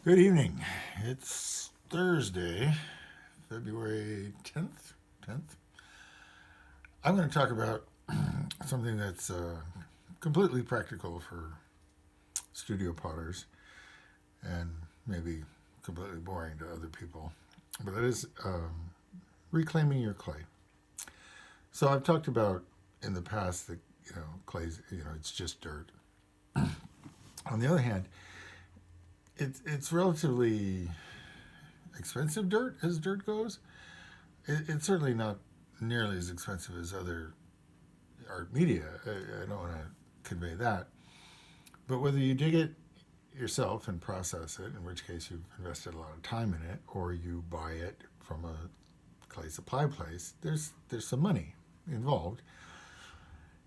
Good evening. It's Thursday, February 10th. 10th. I'm going to talk about something that's completely practical for studio potters and maybe completely boring to other people. But that is reclaiming your clay. So I've talked about in the past that, clay's, it's just dirt. On the other hand, it's relatively expensive dirt as dirt goes. It's certainly not nearly as expensive as other art media. I don't want to convey that. But whether you dig it yourself and process it, in which case you've invested a lot of time in it, or you buy it from a clay supply place, there's some money involved.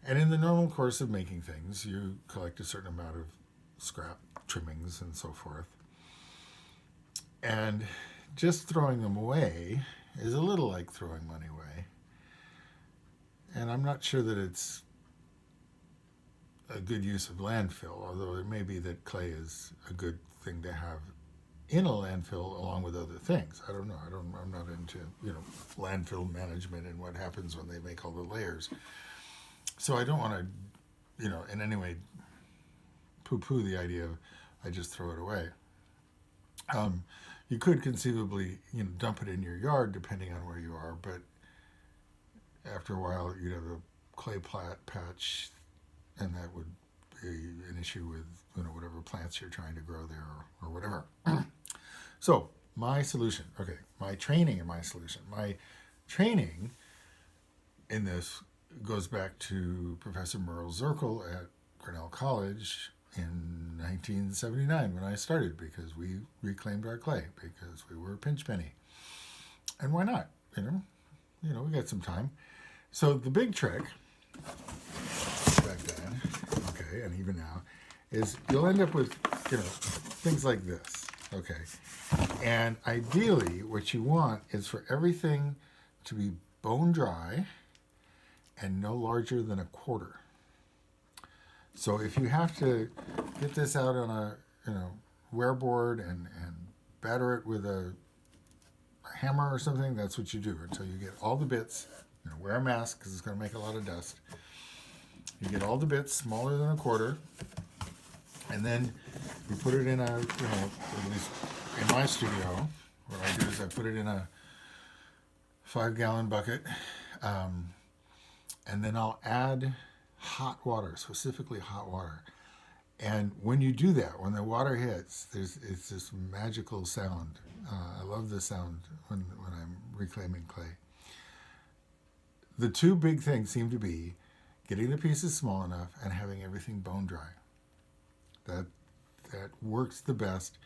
And in the normal course of making things, you collect a certain amount of scrap trimmings and so forth. And just throwing them away is a little like throwing money away. And I'm not sure that it's a good use of landfill, although it may be that clay is a good thing to have in a landfill along with other things. I don't know. I'm not into landfill management and what happens when they make all the layers. So I don't want to in any way poo-poo the idea of I just throw it away. Um, you could conceivably dump it in your yard depending on where you are, but after a while you'd have a clay patch, and that would be an issue with whatever plants you're trying to grow there or whatever. So my solution, okay, my training and my solution. My training in this goes back to Professor Merle Zirkel at Cornell College in 1979 when I started, because we reclaimed our clay because we were a pinch penny. And why not? We got some time. So the big trick back then, okay, and even now, is you'll end up with things like this, okay. And ideally, what you want is for everything to be bone dry and no larger than a quarter. So if you have to get this out on a wear board and batter it with a hammer or something, that's what you do until you get all the bits. Wear a mask because it's going to make a lot of dust. You get all the bits smaller than a quarter, and then you put it in a, at least in my studio, what I do is I put it in a 5-gallon bucket, and then I'll add hot water, specifically hot water. And when you do that, when the water hits, it's this magical sound. I love the sound when I'm reclaiming clay. The two big things seem to be getting the pieces small enough and having everything bone dry. That works the best,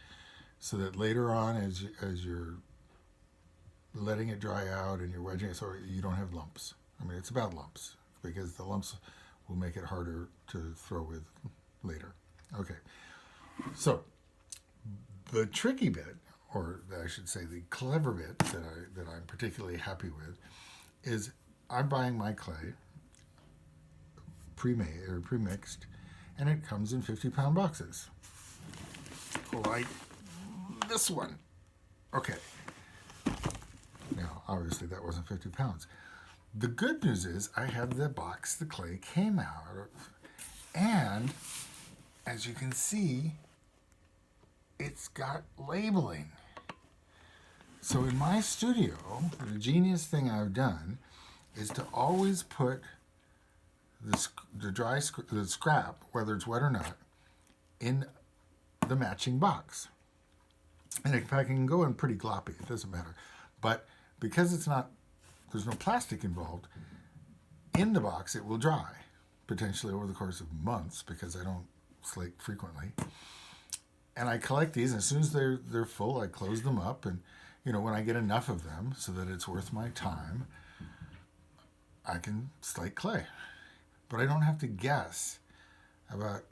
so that later on, as you're letting it dry out and you're wedging it, so you don't have lumps. I mean, it's about lumps because the lumps will make it harder to throw with later. Okay, so the tricky bit, or I should say the clever bit that I'm particularly happy with, is I'm buying my clay pre-made or pre-mixed, and it comes in 50-pound boxes, like this one. Okay. Now, obviously, that wasn't 50 pounds. The good news is I have the box the clay came out of, and as you can see, it's got labeling. So in my studio, the genius thing I've done is to always put the scrap, whether it's wet or not, in the matching box. And if I can go in pretty gloppy, it doesn't matter. But because there's no plastic involved, in the box it will dry, potentially over the course of months, because I don't slate frequently. And I collect these, and as soon as they're full, I close them up, and when I get enough of them so that it's worth my time, I can slate clay. But I don't have to guess about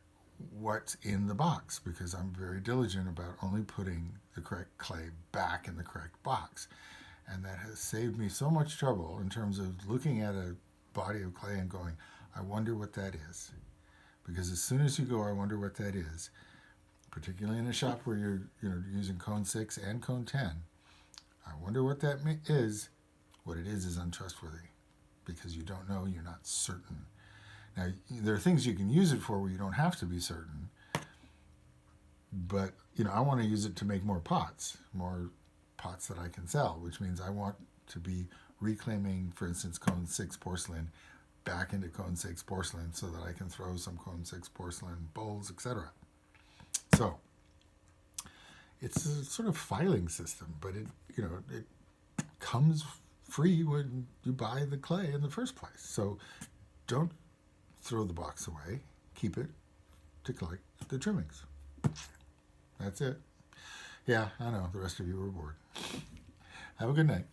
what's in the box, because I'm very diligent about only putting the correct clay back in the correct box. And that has saved me so much trouble in terms of looking at a body of clay and going, I wonder what that is. Because as soon as you go, I wonder what that is, particularly in a shop where you're using cone 6 and cone 10. I wonder what that is. What it is untrustworthy because you don't know, you're not certain. Now, there are things you can use it for where you don't have to be certain, but I want to use it to make more pots that I can sell, which means I want to be reclaiming, for instance, cone 6 porcelain back into cone 6 porcelain so that I can throw some cone 6 porcelain bowls, etc. So it's a sort of filing system, but it comes free when you buy the clay in the first place. So don't throw the box away. Keep it to collect the trimmings. That's it. Yeah, I know. The rest of you were bored. Have a good night.